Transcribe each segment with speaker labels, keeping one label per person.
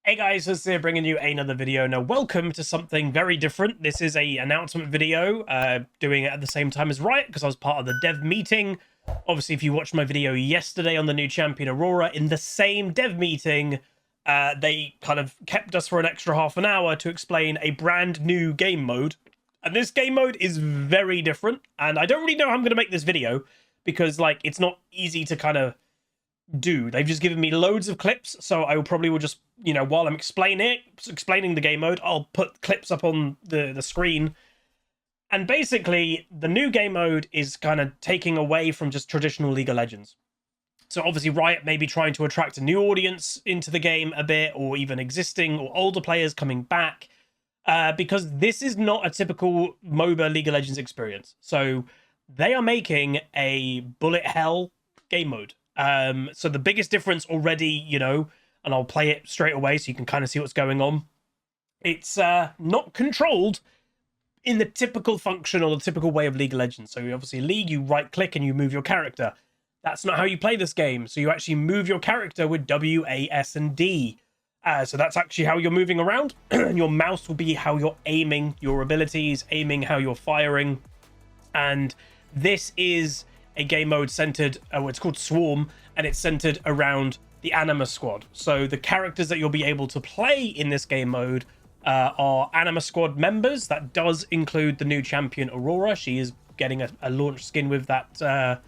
Speaker 1: Hey guys, it's here bringing you another video. Now, welcome to something very different. This is a announcement video, doing it at the same time as Riot because I was part of the dev meeting. Obviously, if you watched my video yesterday on the new champion Aurora, in the same dev meeting, they kind of kept us for an extra half an hour to explain a brand new game mode. And this game mode is very different. And I don't really know how I'm going to make this video because, like, it's not easy to kind of do. They've just given me loads of clips, so I will just, you know, while I'm explaining the game mode, I'll put clips up on the screen. And basically, the new game mode is kind of taking away from just traditional League of Legends. So obviously Riot may be trying to attract a new audience into the game a bit, or even existing or older players coming back, because this is not a typical MOBA League of Legends experience. So they are making a bullet hell game mode. So the biggest difference already, you know, and I'll play it straight away so you can kind of see what's going on. It's not controlled in the typical function or the typical way of League of Legends. So obviously League, you right click and you move your character. That's not how you play this game. So you actually move your character with W, A, S, and D. So that's actually how you're moving around. Your mouse will be how you're aiming your abilities, aiming how you're firing. And this is a game mode centered, it's called Swarm, and it's centered around the Anima Squad. So the characters that you'll be able to play in this game mode are Anima Squad members. That does include the new champion Aurora. She is getting a launch skin with that the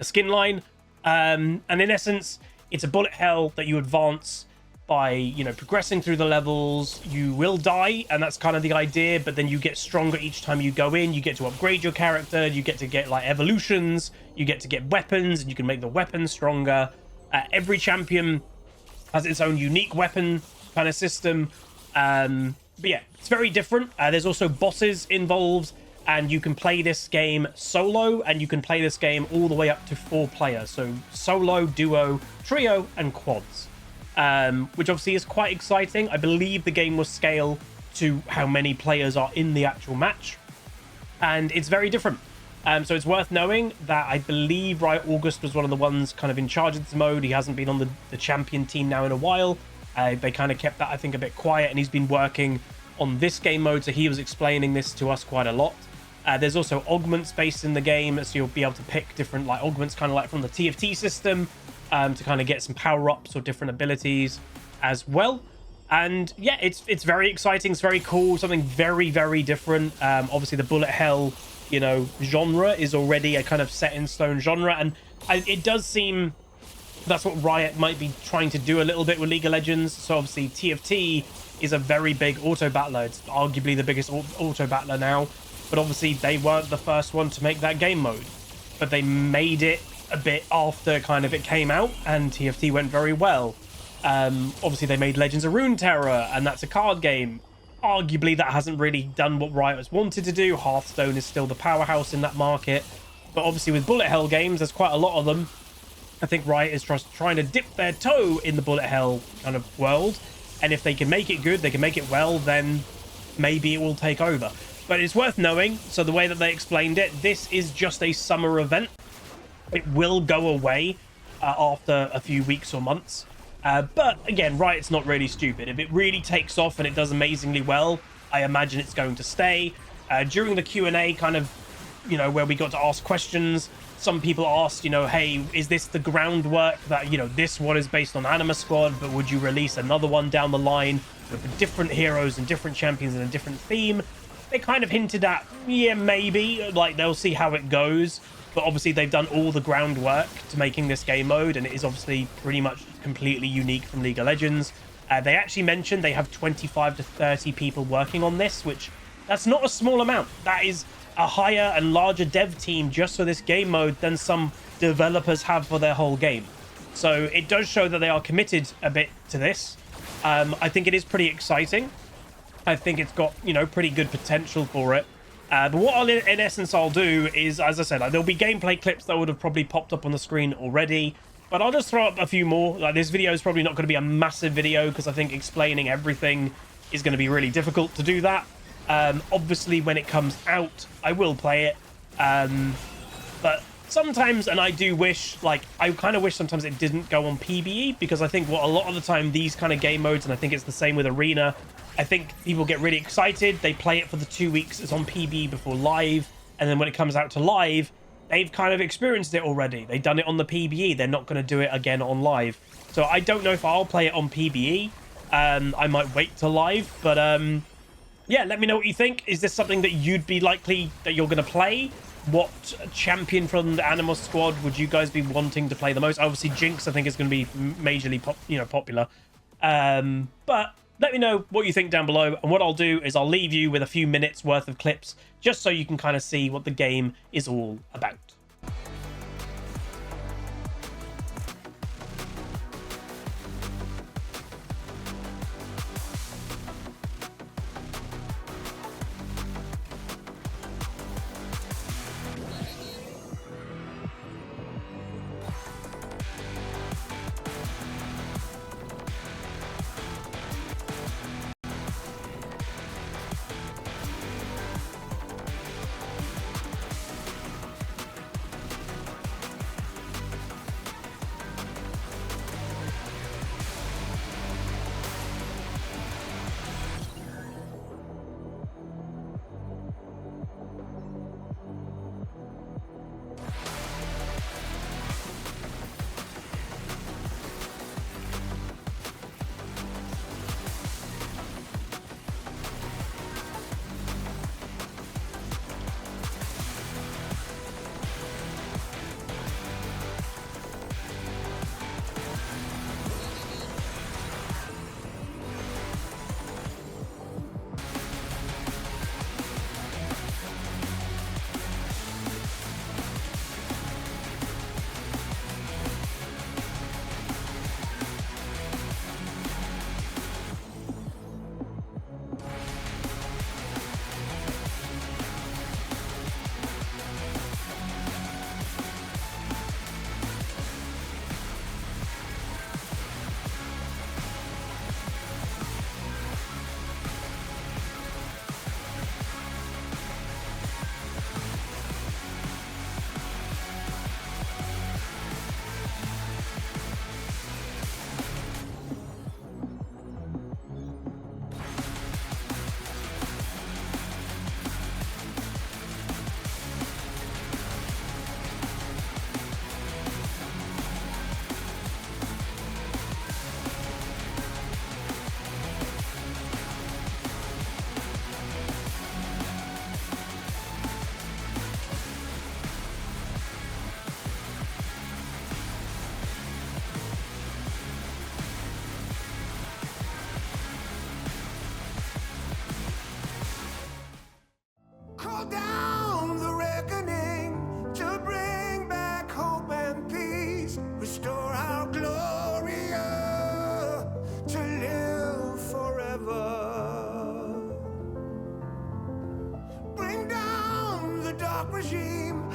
Speaker 1: skin line. And in essence, it's a bullet hell that you advance by, you know, progressing through the levels. You will die, and that's kind of the idea, but then you get stronger each time you go in. You get to upgrade your character, you get to get like evolutions, you get to get weapons, and you can make the weapons stronger. Every champion has its own unique weapon kind of system, but yeah, it's very different. There's also bosses involved, and you can play this game solo, and you can play this game all the way up to 4 players. So solo, duo, trio, and quads. Which obviously is quite exciting. I believe the game will scale to how many players are in the actual match, and it's very different. So it's worth knowing that I believe Riot August was one of the ones kind of in charge of this mode. He hasn't been on the champion team now in a while. They kind of kept that, I think, a bit quiet, and he's been working on this game mode, so he was explaining this to us quite a lot. There's also augments based in the game, so you'll be able to pick different like augments, kind of like from the TFT system, to kind of get some power-ups or different abilities as well. And yeah, it's very exciting. It's very cool. Something very, very different. Obviously, the bullet hell, you know, genre is already a kind of set-in-stone genre, and it does seem that's what Riot might be trying to do a little bit with League of Legends. So obviously, TFT is a very big auto-battler. It's arguably the biggest auto-battler now, but obviously, they weren't the first one to make that game mode, but they made it a bit after kind of it came out, and TFT went very well. Obviously they made Legends of Runeterra, and that's a card game. Arguably that hasn't really done what Riot has wanted to do. Hearthstone is still the powerhouse in that market, but obviously with bullet hell games, there's quite a lot of them. I think Riot is trying to dip their toe in the bullet hell kind of world, and if they can make it good, they can make it well, then maybe it will take over. But it's worth knowing, so the way that they explained it, this is just a summer event. It will go away after a few weeks or months. But again, Riot's not really stupid. If it really takes off and it does amazingly well, I imagine it's going to stay. During the Q&A kind of, you know, where we got to ask questions, some people asked, you know, hey, is this the groundwork that, you know, this one is based on Anima Squad, but would you release another one down the line with different heroes and different champions and a different theme? They kind of hinted at, yeah, maybe, like they'll see how it goes. But obviously they've done all the groundwork to making this game mode, and it is obviously pretty much completely unique from League of Legends. They actually mentioned they have 25 to 30 people working on this, which that's not a small amount. That is a higher and larger dev team just for this game mode than some developers have for their whole game. So it does show that they are committed a bit to this. I think it is pretty exciting. I think it's got, you know, pretty good potential for it. But what in essence I'll do is, as I said, there'll be gameplay clips that would have probably popped up on the screen already, but I'll just throw up a few more. Like, this video is probably not going to be a massive video because I think explaining everything is going to be really difficult to do that. Obviously, when it comes out, I will play it. But sometimes, and I do wish, like, I kind of wish sometimes it didn't go on PBE, because I think what a lot of the time these kind of game modes, and I think it's the same with Arena, I think people get really excited, they play it for the 2 weeks it's on PBE before live, and then when it comes out to live, they've kind of experienced it already. They've done it on the PBE, they're not going to do it again on live. So I don't know if I'll play it on PBE. I might wait till live, but yeah, let me know what you think. Is this something that you'd be likely that you're going to play? What champion from the Animus squad would you guys be wanting to play the most? Obviously, Jinx, I think, is going to be majorly popular. But let me know what you think down below. And what I'll do is I'll leave you with a few minutes worth of clips just so you can kind of see what the game is all about.
Speaker 2: Call down the reckoning to bring back hope and peace. Restore our Gloria to live forever. Bring down the dark regime.